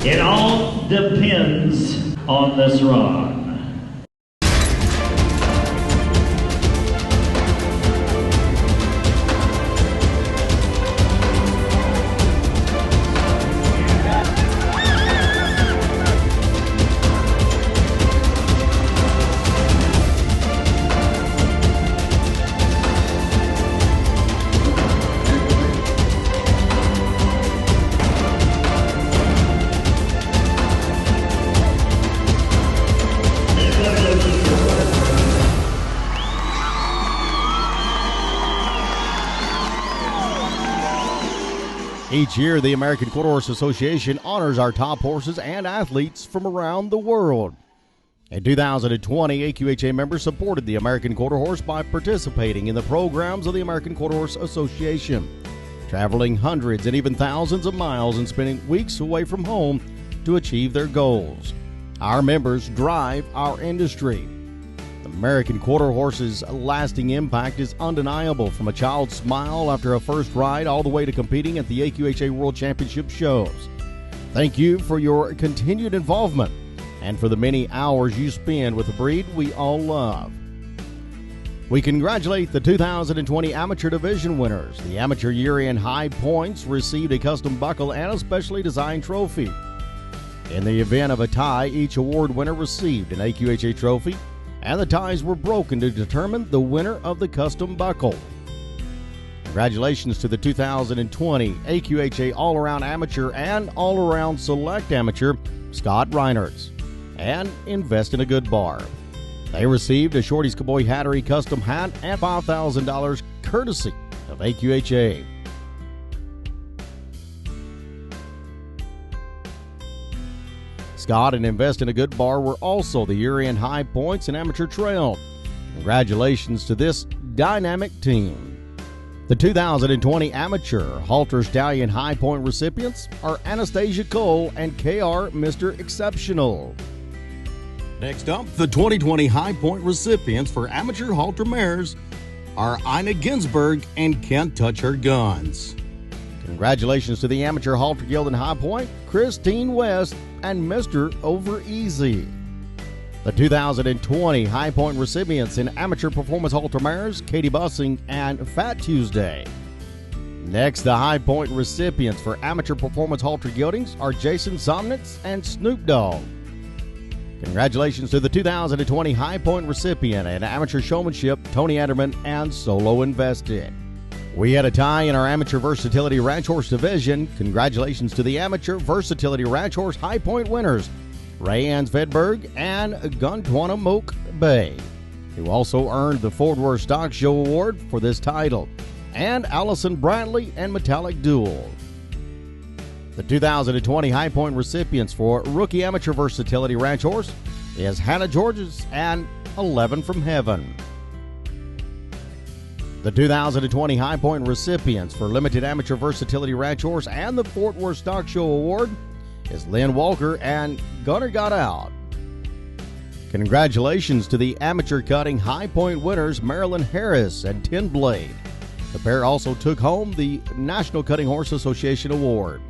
It all depends on this run. Each year, the American Quarter Horse Association honors our top horses and athletes from around the world. In 2020, AQHA members supported the American Quarter Horse by participating in the programs of the American Quarter Horse Association, traveling hundreds and even thousands of miles and spending weeks away from home to achieve their goals. Our members drive our industry. The American Quarter Horse's lasting impact is undeniable, from a child's smile after a first ride all the way to competing at the AQHA World Championship shows. Thank you for your continued involvement and for the many hours you spend with the breed we all love. We congratulate the 2020 Amateur Division winners. The Amateur Year-End High Points received a custom buckle and a specially designed trophy. In the event of a tie, each award winner received an AQHA trophy, and the ties were broken to determine the winner of the custom buckle. Congratulations to the 2020 AQHA All-Around Amateur and All-Around Select Amateur, Scott Reinertz, and Invest in a Good Bar. They received a Shorty's Cowboy Hattery custom hat and $5,000 courtesy of AQHA. Scott and Invest in a Good Bar were also the year-end high points in amateur trail. Congratulations to this dynamic team. The 2020 Amateur Halter Stallion High Point recipients are Anastasia Cole and KR Mr. Exceptional. Next up, the 2020 High Point recipients for Amateur Halter Mares are Ina Ginsberg and Can't Touch Her Guns. Congratulations to the Amateur Halter Guild in High Point, Christine West and Mr. Over Easy. The 2020 High Point recipients in Amateur Performance Halter Mares, Katie Bussing and Fat Tuesday. Next, the High Point recipients for Amateur Performance Halter Geldings are Jason Somnitz and Snoop Dogg. Congratulations to the 2020 High Point recipient in Amateur Showmanship, Tony Anderman and Solo Invested. We had a tie in our Amateur Versatility Ranch Horse Division. Congratulations to the Amateur Versatility Ranch Horse High Point winners, Ray Ann Svedberg and Guntwanamok Bay, who also earned the Fort Worth Stock Show Award for this title, and Allison Bradley and Metallic Duel. The 2020 High Point recipients for Rookie Amateur Versatility Ranch Horse is Hannah Georges and 11 from Heaven. The 2020 High Point recipients for Limited Amateur Versatility Ranch Horse and the Fort Worth Stock Show Award is Lynn Walker and Gunner Got Out. Congratulations to the Amateur Cutting High Point winners, Marilyn Harris and Tin Blade. The pair also took home the National Cutting Horse Association Award.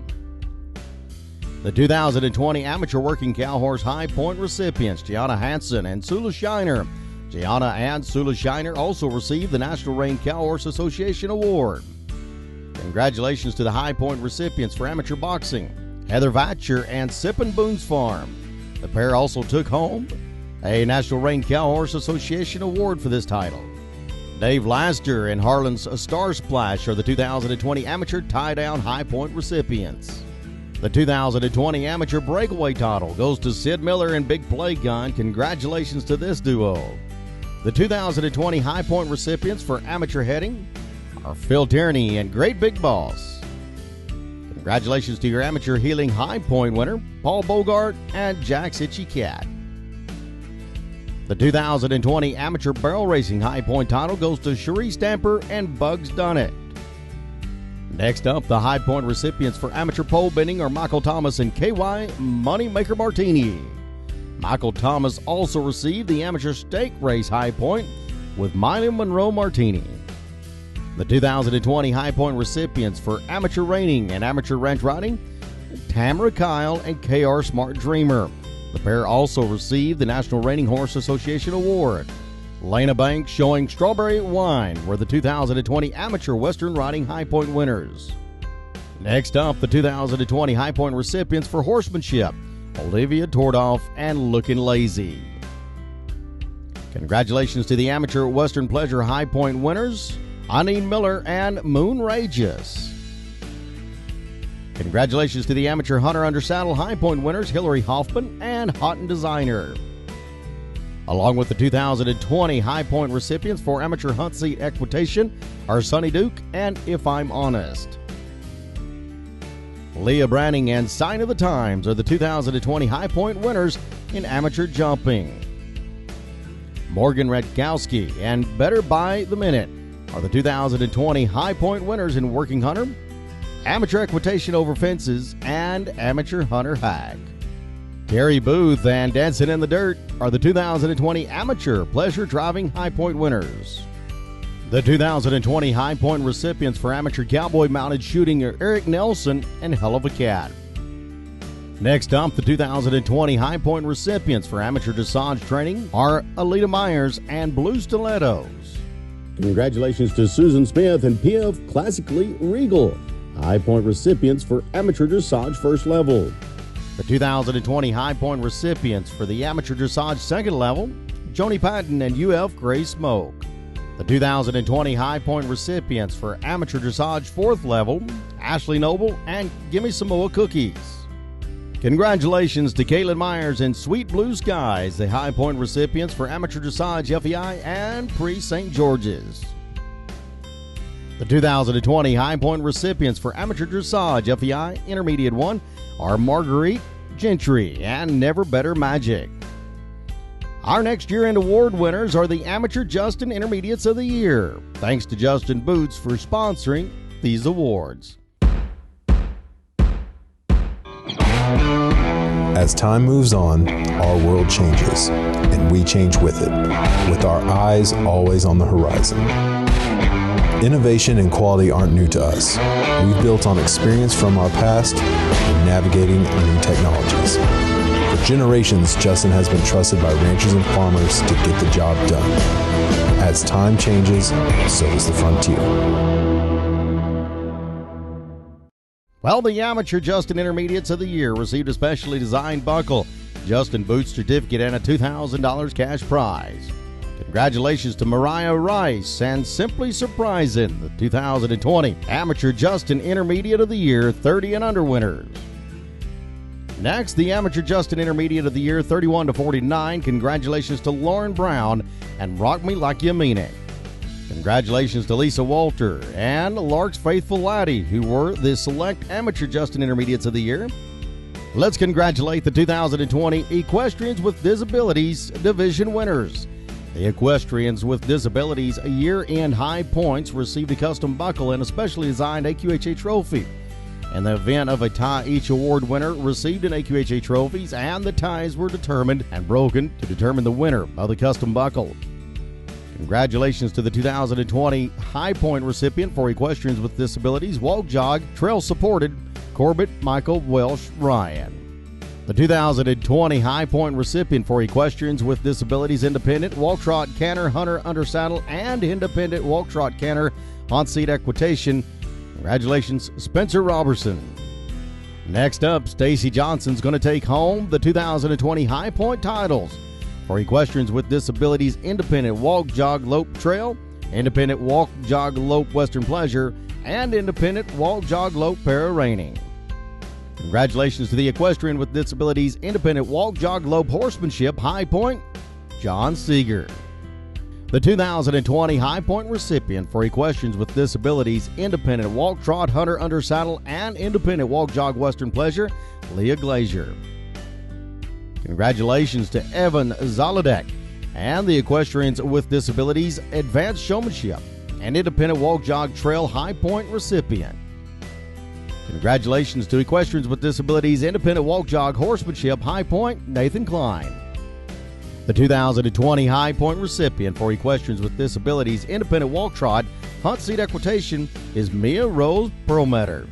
The 2020 Amateur Working Cow Horse High Point recipients, Gianna Hansen and Sula Shiner. Gianna and Sula Shiner also received the National Rein Cow Horse Association Award. Congratulations to the High Point recipients for Amateur Boxing, Heather Vatcher and Sippin' Boone's Farm. The pair also took home a National Rein Cow Horse Association Award for this title. Dave Laster and Harlan's Star Splash are the 2020 Amateur Tie-Down High Point recipients. The 2020 Amateur Breakaway title goes to Sid Miller and Big Play Gun. Congratulations to this duo. The 2020 High Point recipients for Amateur Heading are Phil Tierney and Great Big Boss. Congratulations to your Amateur Healing High Point winner, Paul Bogart and Jack's Itchy Cat. The 2020 Amateur Barrel Racing High Point title goes to Cherie Stamper and Bugs Dunnett. Next up, the High Point recipients for Amateur Pole Bending are Michael Thomas and KY Moneymaker Martini. Michael Thomas also received the Amateur Stake Race High Point with Miley Monroe Martini. The 2020 High Point recipients for Amateur Reining and Amateur Ranch Riding Tamara Kyle and K.R. Smart Dreamer. The pair also received the National Reining Horse Association Award. Lena Banks showing Strawberry Wine were the 2020 Amateur Western Riding High Point winners. Next up, the 2020 High Point recipients for horsemanship, Olivia Tordoff and Lookin' Lazy. Congratulations to the Amateur Western Pleasure High Point winners, Anine Miller and Moon Rageous. Congratulations to the Amateur Hunter Under Saddle High Point winners, Hillary Hoffman and Houghton Designer. Along with the 2020 High Point recipients for Amateur Hunt Seat Equitation are Sonny Duke and If I'm Honest. Leah Branning and Sign of the Times are the 2020 High Point winners in Amateur Jumping. Morgan Redkowski and Better by the Minute are the 2020 High Point winners in Working Hunter, Amateur Equitation Over Fences, and Amateur Hunter Hack. Terry Booth and Dancing in the Dirt are the 2020 Amateur Pleasure Driving High Point winners. The 2020 High Point recipients for Amateur Cowboy Mounted Shooting are Eric Nelson and Hell of a Cat. Next up, the 2020 High Point recipients for Amateur Dressage Training are Alita Myers and Blue Stilettos. Congratulations to Susan Smith and P.F. Classically Regal, High Point recipients for Amateur Dressage First Level. The 2020 High Point recipients for the Amateur Dressage Second Level, Joni Patton and UF Gray Smoke. The 2020 High Point recipients for Amateur Dressage Fourth Level, Ashley Noble and Gimme Samoa Cookies. Congratulations to Caitlin Myers and Sweet Blue Skies, the High Point recipients for Amateur Dressage FEI and Pre-St. George's. The 2020 High Point recipients for Amateur Dressage FEI Intermediate 1 are Marguerite Gentry and Never Better Magic. Our next year-end award winners are the Amateur Justin Intermediates of the Year. Thanks to Justin Boots for sponsoring these awards. As time moves on, our world changes, and we change with it, with our eyes always on the horizon. Innovation and quality aren't new to us. We've built on experience from our past in navigating new technologies. For generations, Justin has been trusted by ranchers and farmers to get the job done. As time changes, so does the frontier. Well, the Amateur Justin Intermediates of the Year received a specially designed buckle, Justin Boots certificate, and a $2,000 cash prize. Congratulations to Mariah Rice and Simply Surprising, the 2020 Amateur Justin Intermediate of the Year 30 and under winners. Next, the Amateur Justin Intermediate of the Year 31 to 49. Congratulations to Lauren Brown and Rock Me Like You Mean It. Congratulations to Lisa Walter and Lark's Faithful Laddie, who were the Select Amateur Justin Intermediates of the Year. Let's congratulate the 2020 Equestrians with Disabilities Division winners. The Equestrians with Disabilities Year-End High Points received a custom buckle and a specially designed AQHA trophy. In the event of a tie, each award winner received an AQHA trophies, and the ties were determined and broken to determine the winner of the custom buckle. Congratulations to the 2020 High Point recipient for Equestrians with Disabilities Walk Jog Trail Supported, Corbett Michael Welsh Ryan. The 2020 High Point recipient for Equestrians with Disabilities Independent Walk Trot Canter Hunter Under Saddle and Independent Walk Trot Canter On Seat Equitation. Congratulations, Spencer Robertson. Next up, Stacy Johnson's going to take home the 2020 High Point titles for Equestrians with Disabilities Independent Walk Jog Lope Trail, Independent Walk Jog Lope Western Pleasure, and Independent Walk Jog Lope Para Reining. Congratulations to the Equestrian with Disabilities Independent Walk Jog Lope Horsemanship High Point, John Seeger. The 2020 High Point recipient for Equestrians with Disabilities Independent Walk Trot Hunter Under Saddle and Independent Walk Jog Western Pleasure, Leah Glazier. Congratulations to Evan Zalodek and the Equestrians with Disabilities Advanced Showmanship and Independent Walk Jog Trail High Point recipient. Congratulations to Equestrians with Disabilities Independent Walk Jog Horsemanship High Point, Nathan Klein. The 2020 High Point recipient for Equestrians with Disabilities Independent Walk Trot Hunt Seat Equitation is Mia Rose Perlmetter.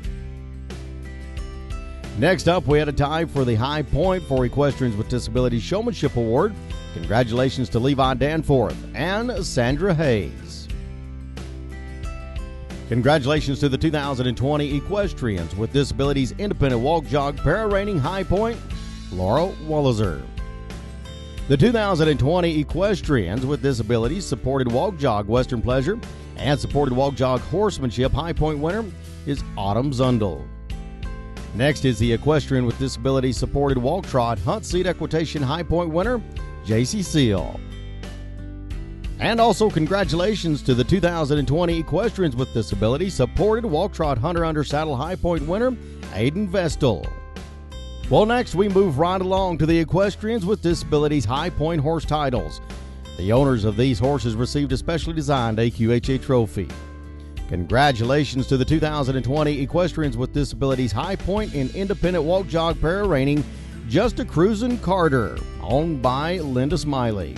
Next up, we had a tie for the High Point for Equestrians with Disabilities Showmanship Award. Congratulations to Levi Danforth and Sandra Hayes. Congratulations to the 2020 Equestrians with Disabilities Independent Walk Jog Para-Reining High Point, Laura Walliser. The 2020 Equestrians with Disabilities Supported Walk Jog Western Pleasure and Supported Walk Jog Horsemanship High Point winner is Autumn Zundel. Next is the Equestrian with Disabilities Supported Walk Trot Hunt Seat Equitation High Point winner, JC Seal. And also congratulations to the 2020 Equestrians with Disabilities Supported Walk Trot Hunter Under Saddle High Point winner, Aiden Vestal. Well, next we move right along to the Equestrians with Disabilities High Point horse titles. The owners of these horses received a specially designed AQHA trophy. Congratulations to the 2020 Equestrians with Disabilities High Point in Independent Walk Jog Para-Reining, Just a Cruisin' Carter, owned by Linda Smiley.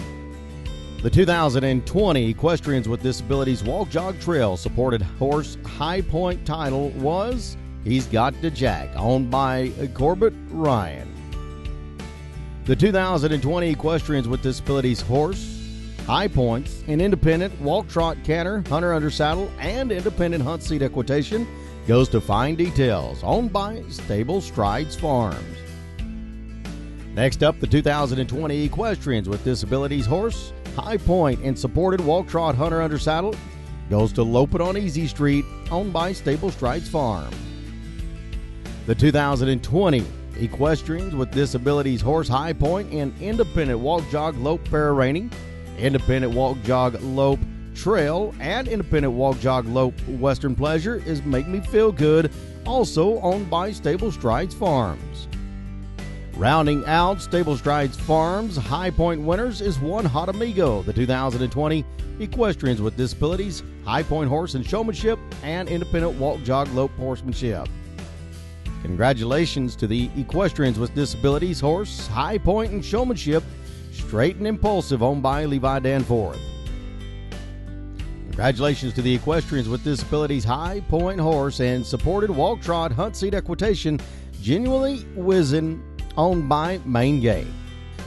The 2020 Equestrians with Disabilities Walk Jog Trail supported horse High Point title was He's Got to Jack, owned by Corbett Ryan. The 2020 Equestrians with Disabilities horse High Points in Independent Walk Trot Canter, Hunter Under Saddle, and Independent Hunt Seat Equitation goes to Fine Details, owned by Stable Strides Farms. Next up, the 2020 Equestrians with Disabilities horse High Point in Supported Walk Trot Hunter Under Saddle goes to Lope It on Easy Street, owned by Stable Strides Farm. The 2020 Equestrians with Disabilities horse High Point in Independent Walk Jog Lope Para-Reining, Independent Walk Jog Lope Trail, and Independent Walk Jog Lope Western Pleasure is Make Me Feel Good, also owned by Stable Strides Farms. Rounding out Stable Strides Farms High Point winners is One Hot Amigo, the 2020 Equestrians with Disabilities High Point Horse and Showmanship, and Independent Walk Jog Lope Horsemanship. Congratulations to the Equestrians with Disabilities horse High Point and Showmanship, Straight and Impulsive, owned by Levi Danforth. Congratulations to the Equestrians with Disabilities High Point horse and Supported Walk Trot Hunt Seat Equitation, Genuinely Whizzin', owned by Main Gate.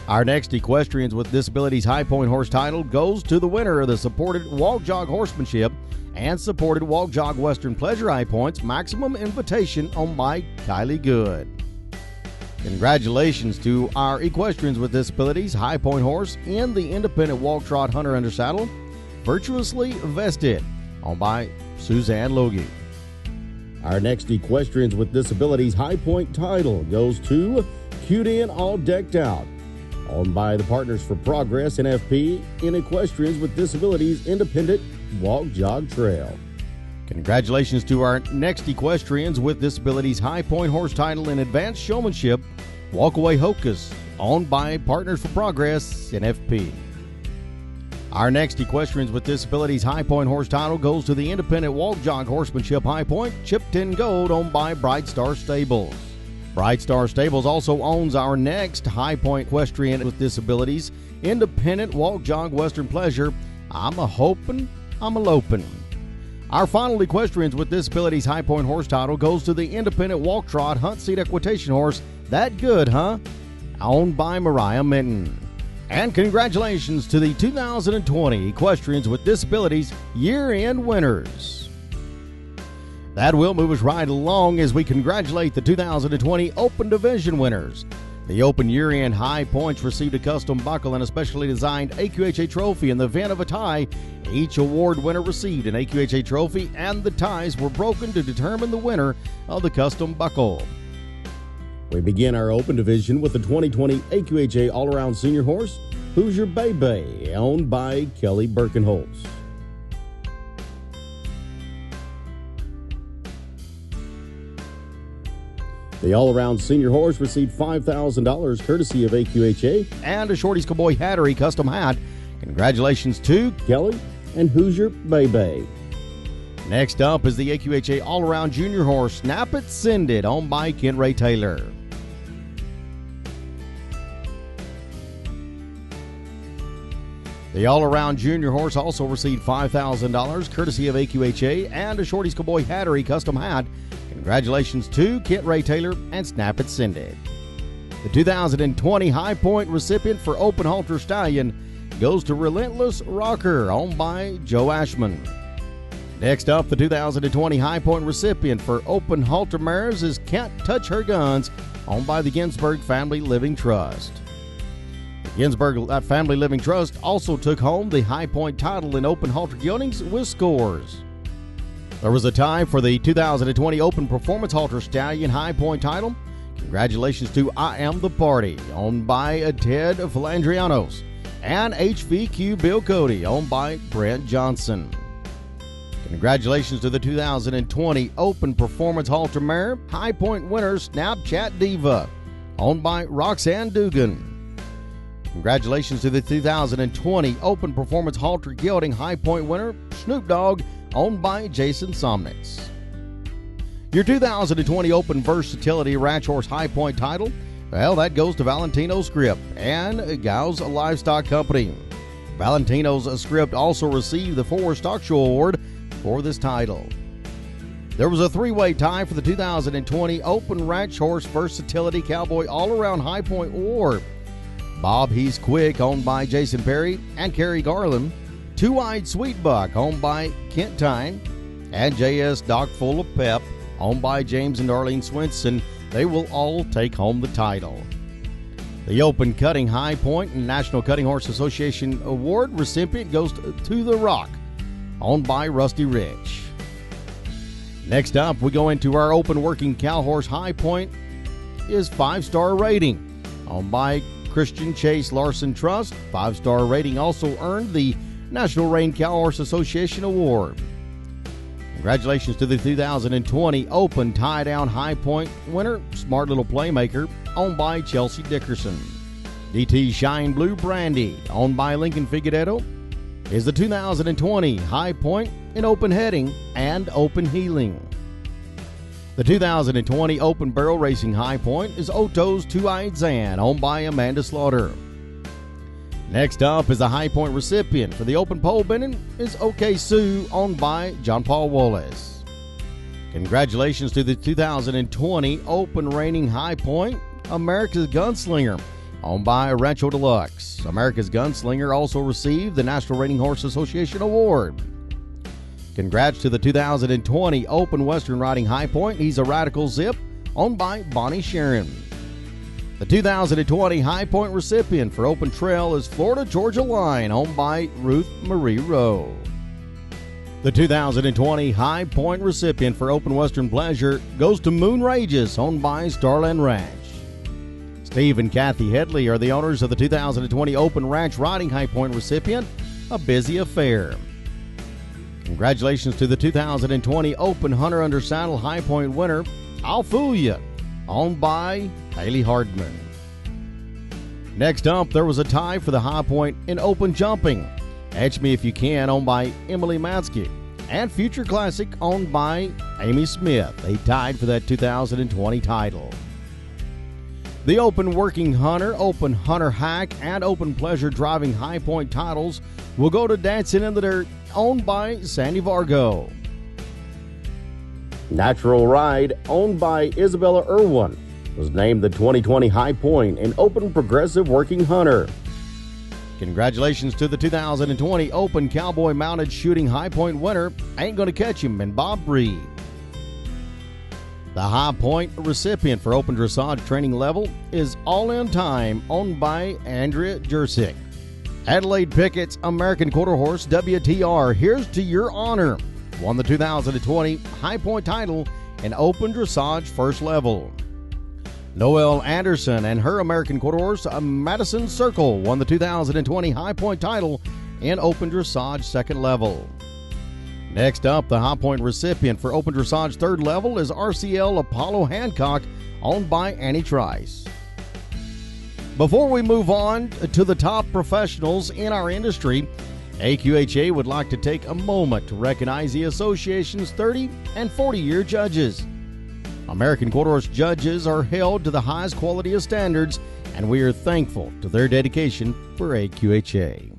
Our next Equestrians with Disabilities High Point horse title goes to the winner of the Supported Walk Jog Horsemanship and Supported Walk Jog Western Pleasure High Points, Maximum Invitation, owned by Kylie Good. Congratulations to our Equestrians with Disabilities High Point horse in the Independent Walk Trot Hunter Under Saddle, Virtuously Vested, owned by Suzanne Logie. Our next Equestrians with Disabilities High Point title goes to Cute In All Decked Out, owned by the Partners for Progress NFP in Equestrians with Disabilities Independent Walk Jog Trail. Congratulations to our next Equestrians with Disabilities High Point horse title in Advanced Showmanship, Walkaway Hocus, owned by Partners for Progress NFP. Our next Equestrians with Disabilities High Point horse title goes to the Independent Walk Jog Horsemanship High Point, Chipped in Gold, owned by Bright Star Stables. Bright Star Stables also owns our next High Point Equestrian with Disabilities Independent Walk Jog Western Pleasure, I'm a-hopin', I'm a-lopin'. Our final Equestrians with Disabilities High Point horse title goes to the Independent Walk Trot Hunt Seat Equitation horse, That Good, Huh?, owned by Mariah Minton. And congratulations to the 2020 Equestrians with Disabilities year-end winners. That will move us right along as we congratulate the 2020 Open Division winners. The Open year-end High Points received a custom buckle and a specially designed AQHA trophy in the event of a tie. Each award winner received an AQHA trophy, and the ties were broken to determine the winner of the custom buckle. We begin our Open Division with the 2020 AQHA All-Around Senior Horse, Who's Your Baby, owned by Kelly Birkenholtz. The All-Around Senior Horse received $5,000 courtesy of AQHA and a Shorty's Cowboy Hattery custom hat. Congratulations to Kelly and Who's Your Baby. Next up is the AQHA All-Around Junior Horse, Snap It, Send It, owned by Ken Ray Taylor. The All-Around Junior Horse also received $5,000 courtesy of AQHA and a Shorty's Cowboy Hattery custom hat. Congratulations to Kent Ray Taylor and Snap It Cindy. The 2020 High Point recipient for Open Halter Stallion goes to Relentless Rocker, owned by Joe Ashman. Next up, the 2020 High Point recipient for Open Halter Mares is Can't Touch Her Guns, owned by the Ginsburg Family Living Trust. The Ginsburg Family Living Trust also took home the High Point title in Open Halter Geldings with scores. There was a tie for the 2020 Open Performance Halter Stallion High Point title. Congratulations to I Am the Party, owned by Ted Philandrianos, and HVQ Bill Cody, owned by Brent Johnson. Congratulations to the 2020 Open Performance Halter Mare High Point winner Snapchat Diva, owned by Roxanne Dugan. Congratulations to the 2020 Open Performance Halter Gelding High Point winner Snoop Dogg, owned by Jason Somnitz. Your 2020 Open Versatility Ranch Horse High Point title, well, that goes to Valentino Script and Gau's Livestock Company. Valentino's Script also received the Forward Stock Show Award for this title. There was a three-way tie for the 2020 Open Ranch Horse Versatility Cowboy All-Around High Point Award. Bob He's Quick, owned by Jason Perry and Kerry Garland. Two-Eyed Sweet Buck, owned by Kent Tyne, and J.S. Doc Full of Pep, owned by James and Darlene Swinson. They will all take home the title. The Open Cutting High Point and National Cutting Horse Association Award recipient goes to The Rock, owned by Rusty Rich. Next up, we go into our Open Working Cow Horse High Point is 5-star rating, owned by Christian Chase Larson Trust. 5-star rating also earned the National Rein Cow Horse Association Award. Congratulations to the 2020 Open Tie-Down High Point winner, Smart Little Playmaker, owned by Chelsea Dickerson. DT Shine Blue Brandy, owned by Lincoln Figueredo, is the 2020 High Point in Open Heading and Open Heeling. The 2020 Open Barrel Racing High Point is Oto's Two-Eyed Zan, owned by Amanda Slaughter. Next up is the High Point recipient for the Open Pole Bending is OK Sue, owned by John Paul Wallace. Congratulations to the 2020 Open Reigning High Point America's Gunslinger, owned by Rancho Deluxe. America's Gunslinger also received the National Reining Horse Association Award. Congrats to the 2020 Open Western Riding High Point. He's a Radical Zip, owned by Bonnie Sharon. The 2020 High Point recipient for Open Trail is Florida Georgia Line, owned by Ruth Marie Rowe. The 2020 High Point recipient for Open Western Pleasure goes to Moon Rages, owned by Starland Ranch. Steve and Kathy Headley are the owners of the 2020 Open Ranch Riding High Point recipient, A Busy Affair. Congratulations to the 2020 Open Hunter Under Saddle High Point winner, I'll Fool Ya, owned by Haley Hardman. Next up, there was a tie for the High Point in Open Jumping. Etch Me If You Can, owned by Emily Matsky, and Future Classic, owned by Amy Smith. They tied for that 2020 title. The Open Working Hunter, Open Hunter Hack, and Open Pleasure Driving High Point titles will go to Dancing in the Dirt, owned by Sandy Vargo. Natural Ride, owned by Isabella Irwin, was named the 2020 High Point in Open Progressive Working Hunter. Congratulations to the 2020 Open Cowboy Mounted Shooting High Point winner, Ain't Gonna Catch Him, and Bob Breed. The High Point recipient for Open Dressage Training Level is All In Time, owned by Andrea Jersick. Adelaide Pickett's American Quarter Horse WTR, Here's to Your Honor, won the 2020 High Point title in Open Dressage First Level. Noelle Anderson and her American Quarter Horse Madison Circle won the 2020 High Point title in Open Dressage Second Level. Next up, the High Point recipient for Open Dressage Third Level is RCL Apollo Hancock, owned by Annie Trice. Before we move on to the top professionals in our industry, AQHA would like to take a moment to recognize the association's 30 and 40-year judges. American Quarter Horse judges are held to the highest quality of standards, and we are thankful to their dedication for AQHA.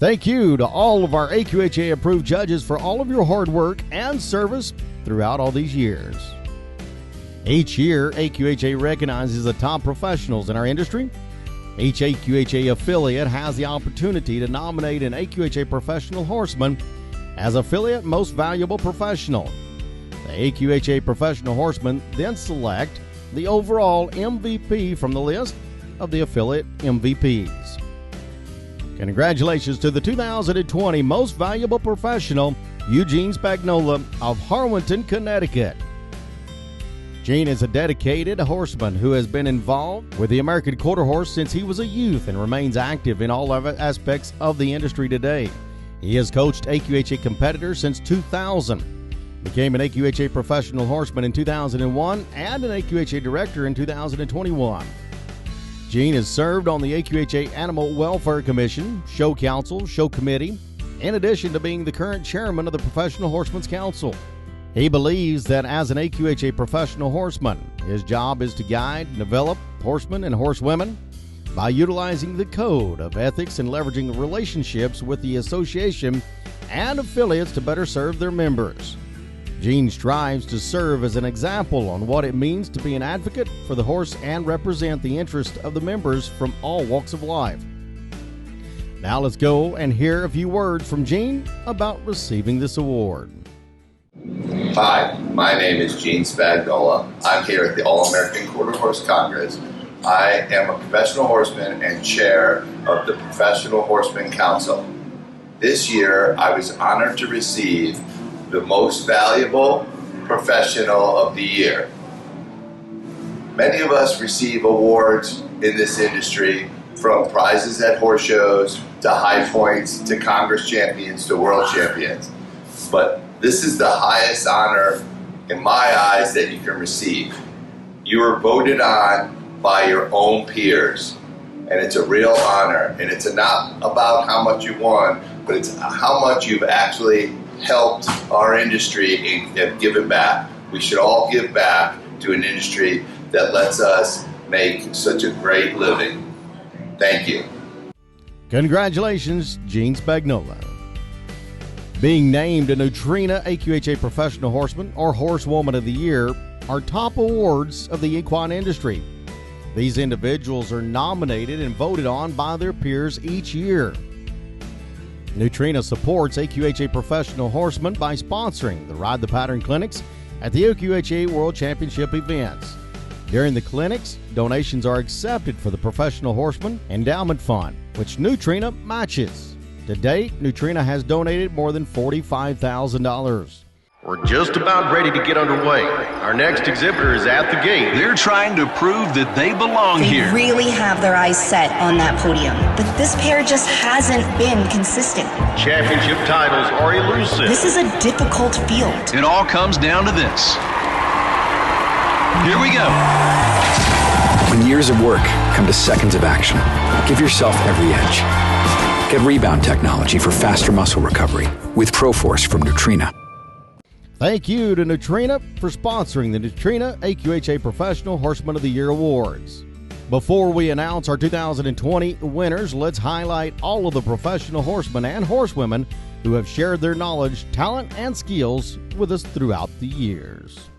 Thank you to all of our AQHA approved judges for all of your hard work and service throughout all these years. Each year, AQHA recognizes the top professionals in our industry. Each AQHA affiliate has the opportunity to nominate an AQHA professional horseman as Affiliate Most Valuable Professional. The AQHA professional horsemen then select the overall MVP from the list of the affiliate MVPs. Congratulations to the 2020 Most Valuable Professional, Eugene Spagnola of Harwinton, Connecticut. Gene is a dedicated horseman who has been involved with the American Quarter Horse since he was a youth and remains active in all aspects of the industry today. He has coached AQHA competitors since 2000, became an AQHA professional horseman in 2001, and an AQHA director in 2021. Gene has served on the AQHA Animal Welfare Commission, Show Council, Show Committee, in addition to being the current chairman of the Professional Horsemen's Council. He believes that as an AQHA professional horseman, his job is to guide and develop horsemen and horsewomen by utilizing the code of ethics and leveraging relationships with the association and affiliates to better serve their members. Gene strives to serve as an example on what it means to be an advocate for the horse and represent the interest of the members from all walks of life. Now let's go and hear a few words from Gene about receiving this award. Hi, my name is Gene Spagnola. I'm here at the All-American Quarter Horse Congress. I am a professional horseman and chair of the Professional Horseman Council. This year, I was honored to receive the Most Valuable Professional of the Year. Many of us receive awards in this industry, from prizes at horse shows to high points to Congress champions to world champions. But this is the highest honor in my eyes that you can receive. You are voted on by your own peers, and it's a real honor. And it's not about how much you won, but it's how much you've actually helped our industry and have given back. We should all give back to an industry that lets us make such a great living. Thank you. Congratulations, Gene Spagnola. Being named a Neutrina AQHA Professional Horseman or Horsewoman of the Year are top awards of the equine industry. These individuals are nominated and voted on by their peers each year. Neutrina supports AQHA Professional Horsemen by sponsoring the Ride the Pattern clinics at the AQHA World Championship events. During the clinics, donations are accepted for the Professional Horseman Endowment Fund, which Neutrina matches. To date, Neutrina has donated more than $45,000. We're just about ready to get underway. Our next exhibitor is at the gate. They're trying to prove that they belong here. They really have their eyes set on that podium, but this pair just hasn't been consistent. Championship titles are elusive. This is a difficult field. It all comes down to this. Here we go. When years of work come to seconds of action, give yourself every edge. Get rebound technology for faster muscle recovery with ProForce from Neutrina. Thank you to Neutrina for sponsoring the Neutrina AQHA Professional Horseman of the Year Awards. Before we announce our 2020 winners, let's highlight all of the professional horsemen and horsewomen who have shared their knowledge, talent, and skills with us throughout the years.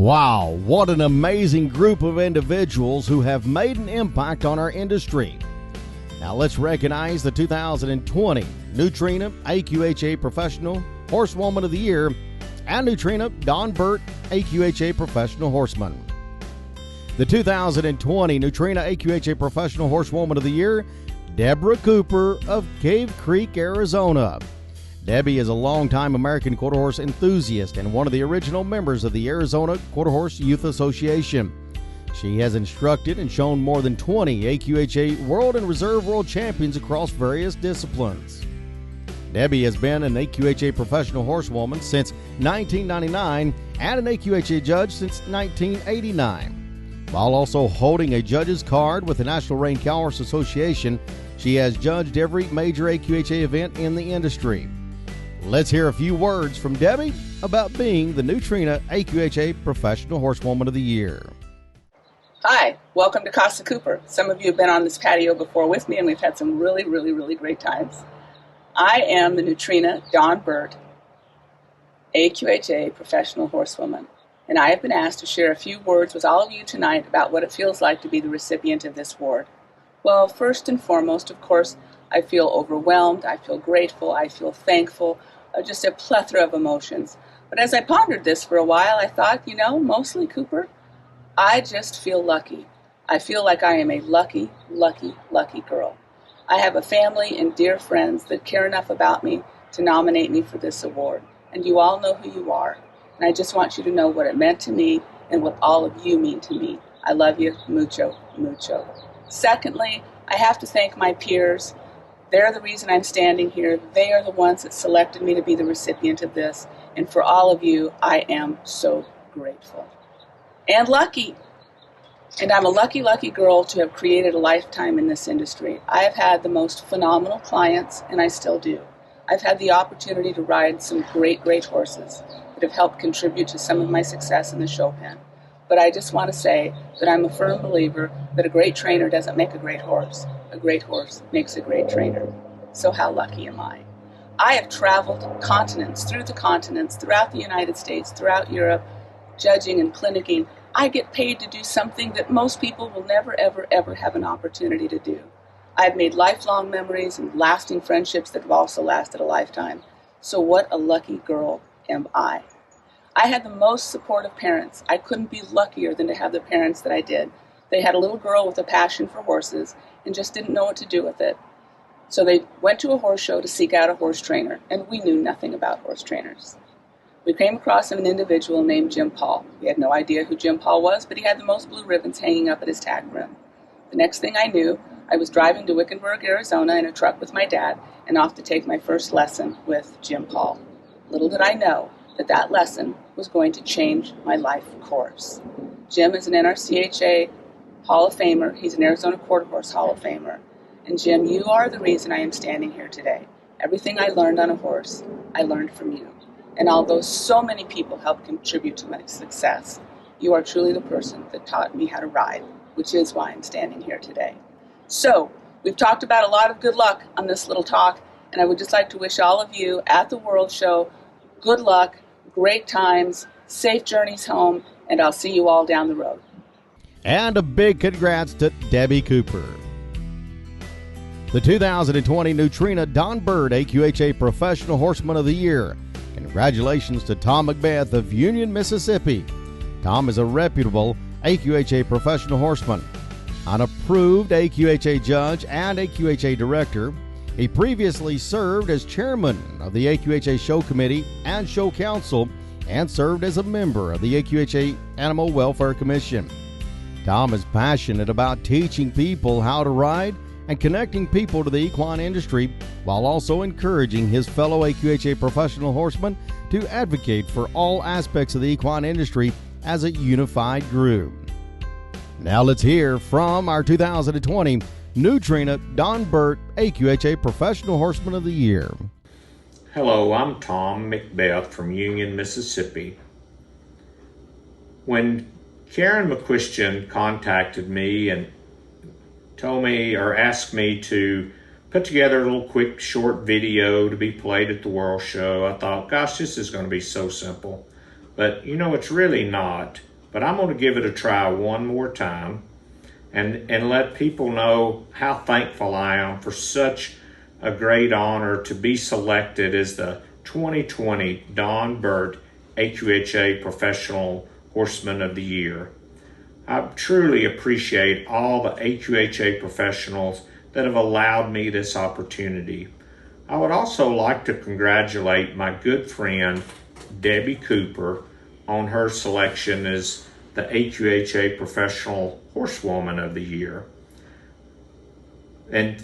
Wow, what an amazing group of individuals who have made an impact on our industry. Now let's recognize the 2020 Neutrina AQHA Professional Horsewoman of the Year and Neutrina Don Burt AQHA Professional Horseman. The 2020 Neutrina AQHA Professional Horsewoman of the Year, Deborah Cooper of Cave Creek, Arizona. Debbie is a longtime American Quarter Horse enthusiast and one of the original members of the Arizona Quarter Horse Youth Association. She has instructed and shown more than 20 AQHA World and Reserve World Champions across various disciplines. Debbie has been an AQHA professional horsewoman since 1999 and an AQHA judge since 1989. While also holding a judge's card with the National Rein Cowhorse Association, she has judged every major AQHA event in the industry. Let's hear a few words from Debbie about being the Neutrina AQHA Professional Horsewoman of the Year. Hi, welcome to Casa Cooper. Some of you have been on this patio before with me, and we've had some really great times. I am the Neutrina Don Burt AQHA Professional Horsewoman, and I have been asked to share a few words with all of you tonight about what it feels like to be the recipient of this award. Well, first and foremost, of course, I feel overwhelmed, I feel grateful, I feel thankful, just a plethora of emotions. But as I pondered this for a while, I thought, mostly, Cooper, I just feel lucky. I feel like I am a lucky girl. I have a family and dear friends that care enough about me to nominate me for this award. And you all know who you are. And I just want you to know what it meant to me and what all of you mean to me. I love you mucho. Secondly, I have to thank my peers. They're the reason I'm standing here. They are the ones that selected me to be the recipient of this. And for all of you, I am so grateful. And lucky. And I'm a lucky girl to have created a lifetime in this industry. I have had the most phenomenal clients, and I still do. I've had the opportunity to ride some great horses that have helped contribute to some of my success in the show pen. But I just want to say that I'm a firm believer that a great trainer doesn't make a great horse. A great horse makes a great trainer. So how lucky am I? I have traveled through the continents, throughout the United States, throughout Europe, judging and clinicking. I get paid to do something that most people will never, ever have an opportunity to do. I've made lifelong memories and lasting friendships that have also lasted a lifetime. So what a lucky girl am I. I had the most supportive parents. I couldn't be luckier than to have the parents that I did. They had a little girl with a passion for horses and just didn't know what to do with it. So they went to a horse show to seek out a horse trainer, and we knew nothing about horse trainers. We came across an individual named Jim Paul. We had no idea who Jim Paul was, but he had the most blue ribbons hanging up at his tack rim. The next thing I knew, I was driving to Wickenburg, Arizona in a truck with my dad and off to take my first lesson with Jim Paul. Little did I know that lesson was going to change my life course. Jim is an NRCHA Hall of Famer. He's an Arizona Quarter Horse Hall of Famer. And Jim, you are the reason I am standing here today. Everything I learned on a horse, I learned from you. And although so many people helped contribute to my success, you are truly the person that taught me how to ride, which is why I'm standing here today. So, we've talked about a lot of good luck on this little talk, and I would just like to wish all of you at the World Show good luck, great times, safe journeys home, and I'll see you all down the road. And a big congrats to Debbie Cooper. The 2020 Neutrina Don Burt AQHA Professional Horseman of the Year. Congratulations to Tom Macbeth of Union, Mississippi. Tom is a reputable AQHA professional horseman, an approved AQHA judge and AQHA director. He previously served as chairman of the AQHA Show Committee and Show Council and served as a member of the AQHA Animal Welfare Commission. Tom is passionate about teaching people how to ride and connecting people to the equine industry while also encouraging his fellow AQHA professional horsemen to advocate for all aspects of the equine industry as a unified group. Now let's hear from our 2020 Neutrina Don Burt AQHA Professional Horseman of the Year. Hello, I'm Tom Macbeth from Union, Mississippi. When Karen McQuistion contacted me and told me or asked me to put together a little quick short video to be played at the World Show, I thought, gosh, this is going to be so simple. But it's really not. but I'm going to give it a try one more time and let people know how thankful I am for such a great honor to be selected as the 2020 Don Burt AQHA Professional Horseman of the Year. I truly appreciate all the AQHA professionals that have allowed me this opportunity. I would also like to congratulate my good friend Debbie Cooper on her selection as the AQHA Professional Horsewoman of the Year. And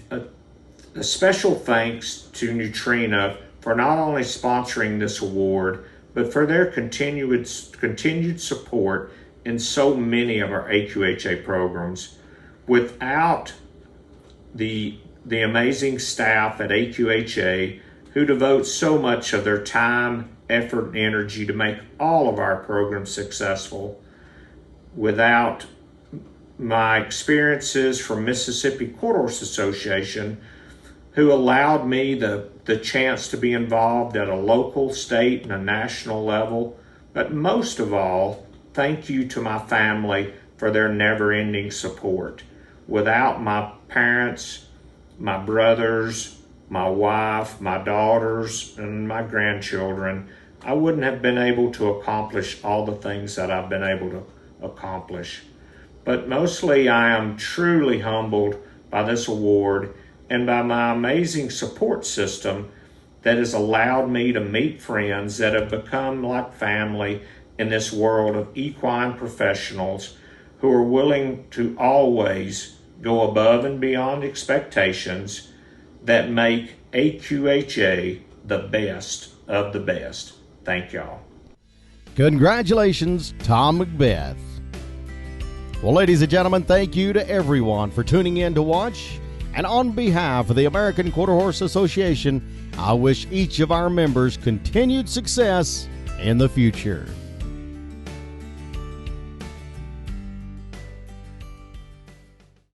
a special thanks to Neutrina for not only sponsoring this award, but for their continued support in so many of our AQHA programs. Without the amazing staff at AQHA who devote so much of their time, effort, and energy to make all of our programs successful, without my experiences from Mississippi Quarter Horse Association, who allowed me the chance to be involved at a local, state, and a national level. But most of all, thank you to my family for their never-ending support. Without my parents, my brothers, my wife, my daughters, and my grandchildren, I wouldn't have been able to accomplish all the things that I've been able to accomplish. But mostly I am truly humbled by this award and by my amazing support system that has allowed me to meet friends that have become like family in this world of equine professionals who are willing to always go above and beyond expectations that make AQHA the best of the best. Thank y'all. Congratulations, Tom Macbeth. Well, ladies and gentlemen, thank you to everyone for tuning in to watch. And on behalf of the American Quarter Horse Association, I wish each of our members continued success in the future.